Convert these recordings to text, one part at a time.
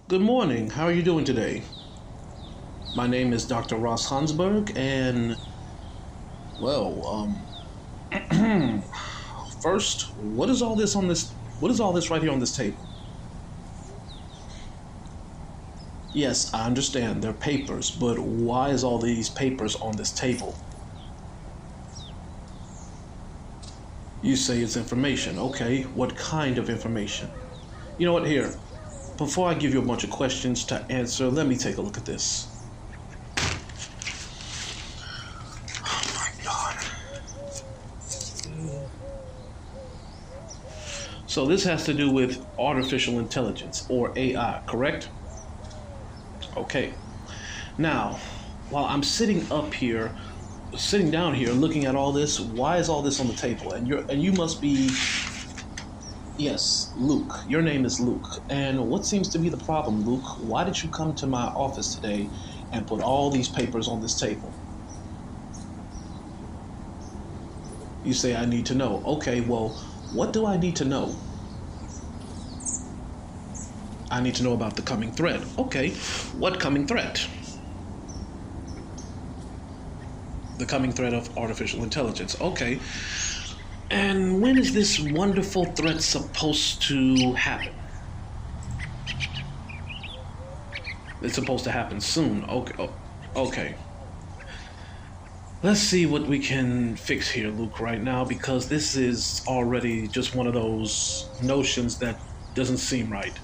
Good morning. How are you doing today? My name is Dr. Ross Hansburg, and well, first, what is all this on this? What is all this right here on this table? Yes, I understand they're papers, but why is all these papers on this table? You say it's information. Okay, what kind of information? You know what? Here, before I give you a bunch of questions to answer, let me take a look at this. Oh my God. So this has to do with artificial intelligence or AI, correct? Okay. Now, while I'm sitting down here, looking at all this, why is all this on the table? And you must be, yes, Luke. Your name is Luke. And what seems to be the problem, Luke? Why did you come to my office today and put all these papers on this table? You say I need to know. Okay, well, what do I need to know? I need to know about the coming threat. Okay, what coming threat? The coming threat of artificial intelligence. Okay. And when is this wonderful threat supposed to happen? It's supposed to happen soon. Okay. Okay. Let's see what we can fix here, Luke, right now, because this is already just one of those notions that doesn't seem right.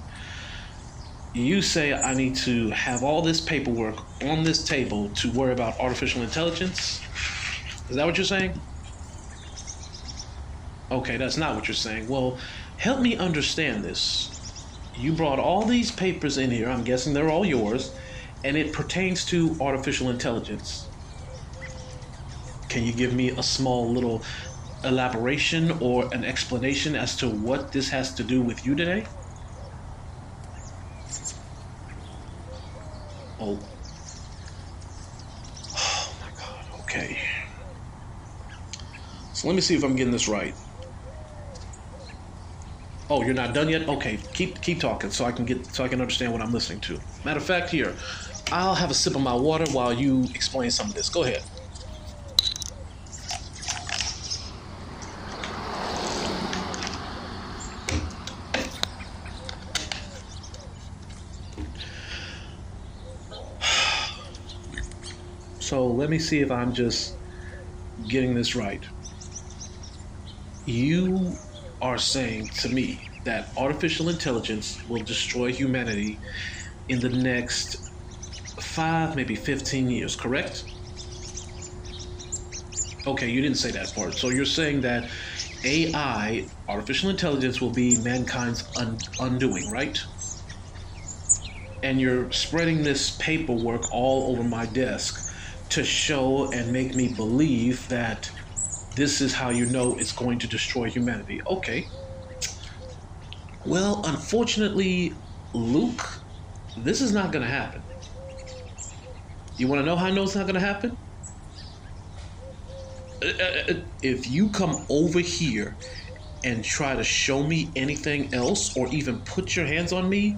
You say I need to have all this paperwork on this table to worry about artificial intelligence? Is that what you're saying? Okay, that's not what you're saying. Well, help me understand this. You brought all these papers in here, I'm guessing they're all yours, and it pertains to artificial intelligence. Can you give me a small little elaboration or an explanation as to what this has to do with you today? Oh. Oh my God. Okay. So let me see if I'm getting this right. Oh, you're not done yet? Okay, keep talking so I can understand what I'm listening to. Matter of fact, here, I'll have a sip of my water while you explain some of this. Go ahead. So let me see if I'm just getting this right. You are saying to me that artificial intelligence will destroy humanity in the next 5, maybe 15 years, correct? Okay, you didn't say that part. So you're saying that AI, artificial intelligence, will be mankind's undoing, right? And you're spreading this paperwork all over my desk to show and make me believe that this is how you know it's going to destroy humanity. Okay. Well, unfortunately, Luke, this is not going to happen. You want to know how I know it's not going to happen? If you come over here and try to show me anything else or even put your hands on me,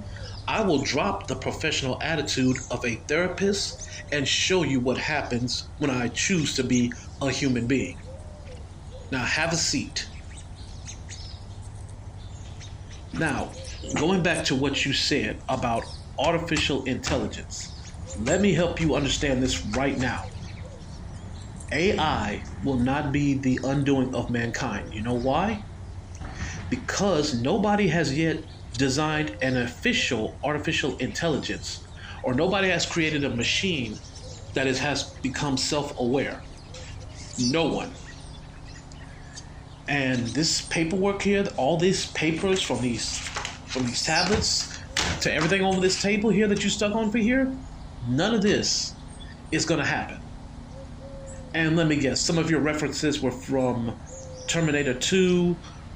I will drop the professional attitude of a therapist and show you what happens when I choose to be a human being. Now, have a seat. Now, going back to what you said about artificial intelligence, let me help you understand this right now. AI will not be the undoing of mankind. You know why? Because nobody has yet designed an official artificial intelligence, or nobody has created a machine that has become self-aware. No one. And this paperwork here, all these papers from these tablets to everything over this table here that you stuck on for here, none of this is gonna happen. And let me guess, some of your references were from Terminator 2,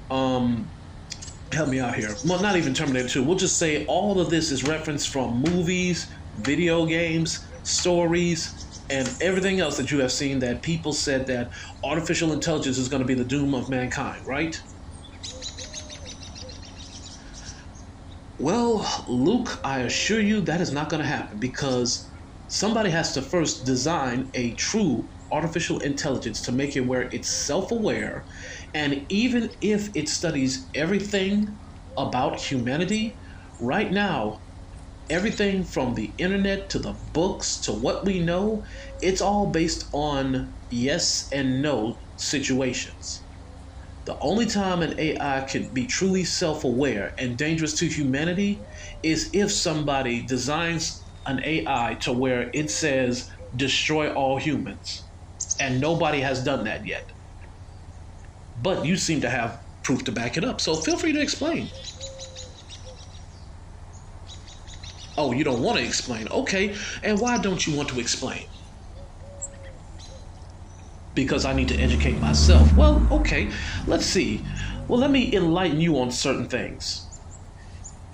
help me out here. Well, not even Terminator 2. We'll just say all of this is referenced from movies, video games, stories, and everything else that you have seen that people said that artificial intelligence is going to be the doom of mankind, right? Well, Luke, I assure you that is not going to happen because somebody has to first design a true artificial intelligence to make it where it's self aware. And even if it studies everything about humanity, right now, everything from the internet to the books to what we know, it's all based on yes and no situations. The only time an AI can be truly self aware and dangerous to humanity is if somebody designs an AI to where it says destroy all humans. And nobody has done that yet. But you seem to have proof to back it up. So feel free to explain. Oh, you don't want to explain. Okay. And why don't you want to explain? Because I need to educate myself. Well, okay. Let's see. Well, let me enlighten you on certain things.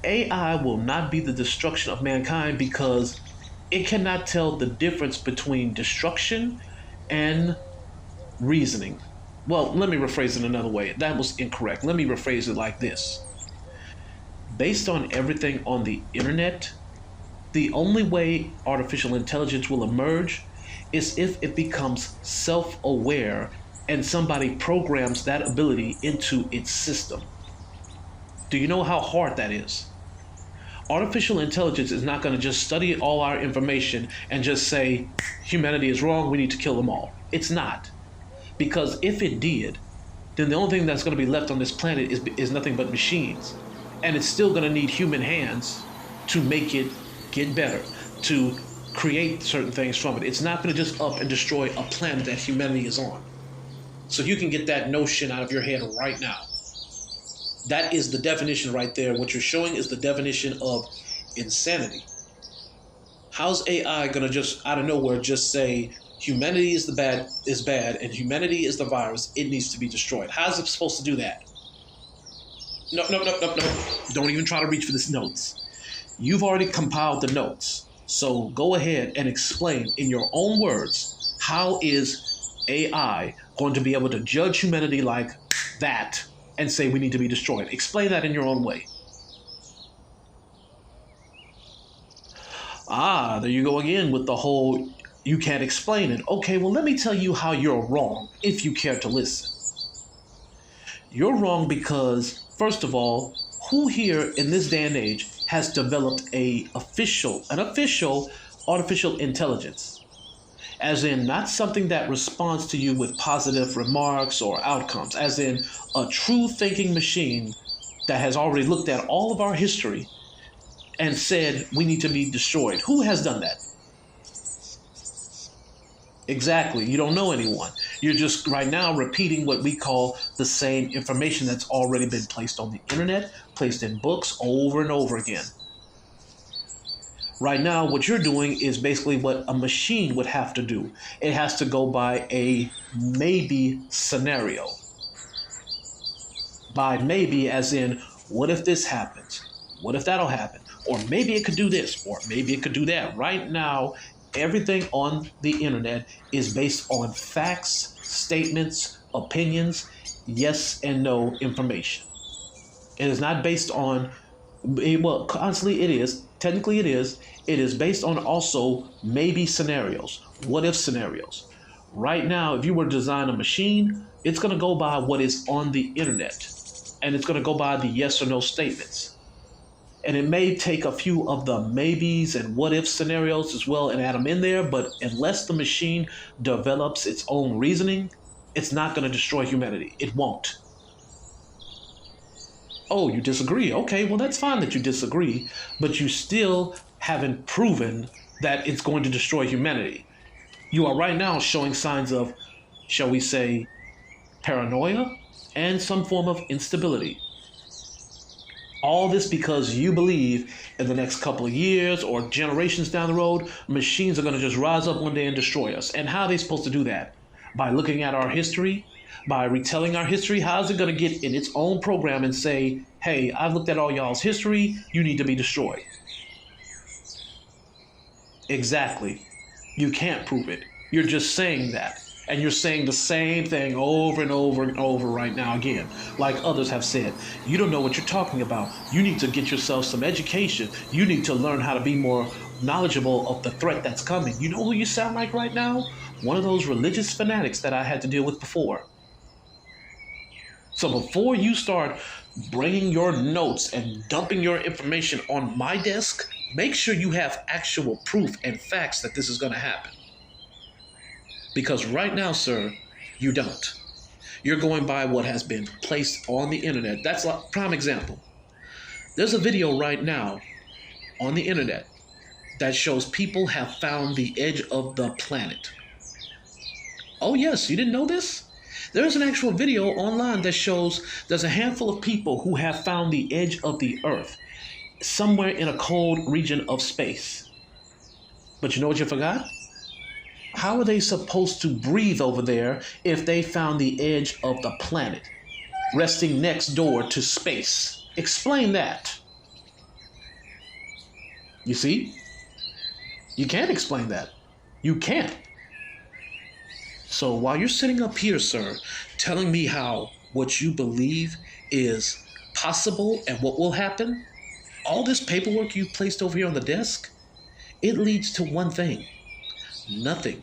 AI will not be the destruction of mankind because it cannot tell the difference between destruction and reasoning. Well, let me rephrase it another way. That was incorrect. Let me rephrase it like this. Based on everything on the internet, the only way artificial intelligence will emerge is if it becomes self aware and somebody programs that ability into its system. Do you know how hard that is? Artificial intelligence is not going to just study all our information and just say, humanity is wrong, we need to kill them all. It's not. Because if it did, then the only thing that's going to be left on this planet is nothing but machines. And it's still going to need human hands to make it get better, to create certain things from it. It's not going to just up and destroy a planet that humanity is on. So you can get that notion out of your head right now. That is the definition right there. What you're showing is the definition of insanity. How's AI going to just out of nowhere just say humanity is bad and humanity is the virus, it needs to be destroyed? How's it supposed to do that? No. Don't even try to reach for the notes. You've already compiled the notes. So go ahead and explain in your own words, how is AI going to be able to judge humanity like that and say we need to be destroyed? Explain that in your own way. Ah, there you go again with the whole you can't explain it. Okay, well, let me tell you how you're wrong if you care to listen. You're wrong because, first of all, who here in this day and age has developed an official artificial intelligence? As in, not something that responds to you with positive remarks or outcomes, as in a true thinking machine that has already looked at all of our history and said we need to be destroyed. Who has done that? Exactly. You don't know anyone. You're just right now repeating what we call the same information that's already been placed on the internet, placed in books over and over again. Right now, what you're doing is basically what a machine would have to do. It has to go by a maybe scenario. By maybe as in, what if this happens? What if that'll happen? Or maybe it could do this, or maybe it could do that. Right now, everything on the internet is based on facts, statements, opinions, yes and no information. It is not based on, well, constantly it is, technically it is based on also maybe scenarios, what if scenarios. Right now, if you were to design a machine, it's going to go by what is on the internet, and it's going to go by the yes or no statements. And it may take a few of the maybes and what if scenarios as well and add them in there, but unless the machine develops its own reasoning, it's not going to destroy humanity. It won't. Oh, you disagree? Okay, well, that's fine that you disagree, but you still haven't proven that it's going to destroy humanity. You are right now showing signs of, shall we say, paranoia and some form of instability. All this because you believe in the next couple of years or generations down the road, machines are going to just rise up one day and destroy us. And how are they supposed to do that? By looking at our history, by retelling our history. How is it going to get in its own program and say, hey, I've looked at all y'all's history, you need to be destroyed? Exactly. You can't prove it. You're just saying that. And you're saying the same thing over and over and over right now again, like others have said. You don't know what you're talking about. You need to get yourself some education. You need to learn how to be more knowledgeable of the threat that's coming. You know who you sound like right now? One of those religious fanatics that I had to deal with before. So before you start bringing your notes and dumping your information on my desk, make sure you have actual proof and facts that this is going to happen. Because right now, sir, you don't. You're going by what has been placed on the internet. That's a prime example. There's a video right now on the internet that shows people have found the edge of the planet. Oh yes, you didn't know this? There's an actual video online that shows there's a handful of people who have found the edge of the earth somewhere in a cold region of space. But you know what you forgot? How are they supposed to breathe over there if they found the edge of the planet, resting next door to space? Explain that. You see? You can't explain that. You can't. So while you're sitting up here, sir, telling me how what you believe is possible and what will happen, all this paperwork you placed over here on the desk, it leads to one thing. Nothing.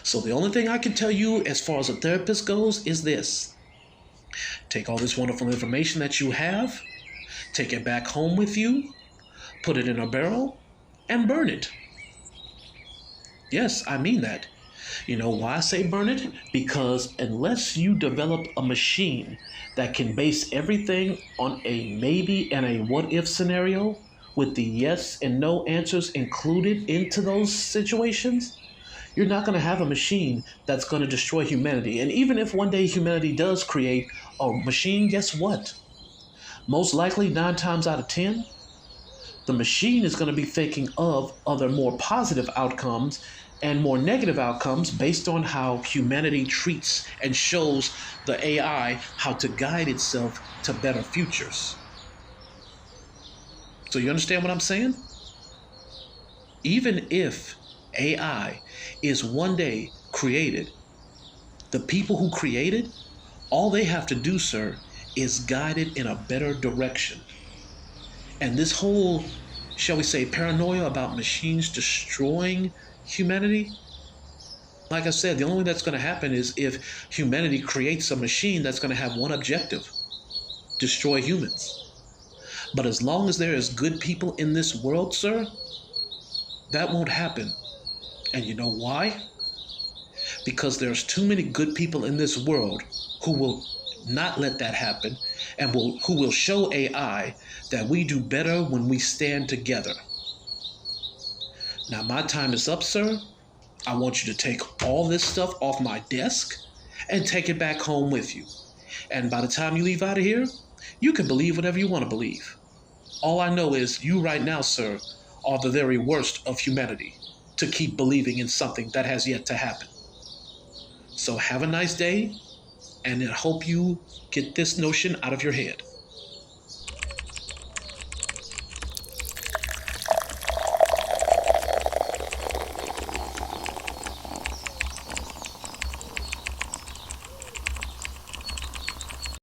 So the only thing I can tell you as far as a therapist goes is this. Take all this wonderful information that you have, take it back home with you, put it in a barrel, and burn it. Yes, I mean that. You know why I say burn it? Because unless you develop a machine that can base everything on a maybe and a what if scenario, with the yes and no answers included into those situations, you're not going to have a machine that's going to destroy humanity. And even if one day humanity does create a machine, guess what? Most likely 9 times out of 10, the machine is going to be thinking of other more positive outcomes and more negative outcomes based on how humanity treats and shows the AI how to guide itself to better futures. So you understand what I'm saying? Even if AI is one day created, the people who create it, all they have to do, sir, is guide it in a better direction. And this whole, shall we say, paranoia about machines destroying humanity, like I said, the only way that's going to happen is if humanity creates a machine that's going to have one objective: destroy humans. But as long as there is good people in this world, sir, that won't happen. And you know why? Because there's too many good people in this world who will not let that happen and who will show AI that we do better when we stand together. Now my time is up, sir. I want you to take all this stuff off my desk and take it back home with you. And by the time you leave out of here, you can believe whatever you want to believe. All I know is you right now, sir, are the very worst of humanity to keep believing in something that has yet to happen. So have a nice day, and I hope you get this notion out of your head.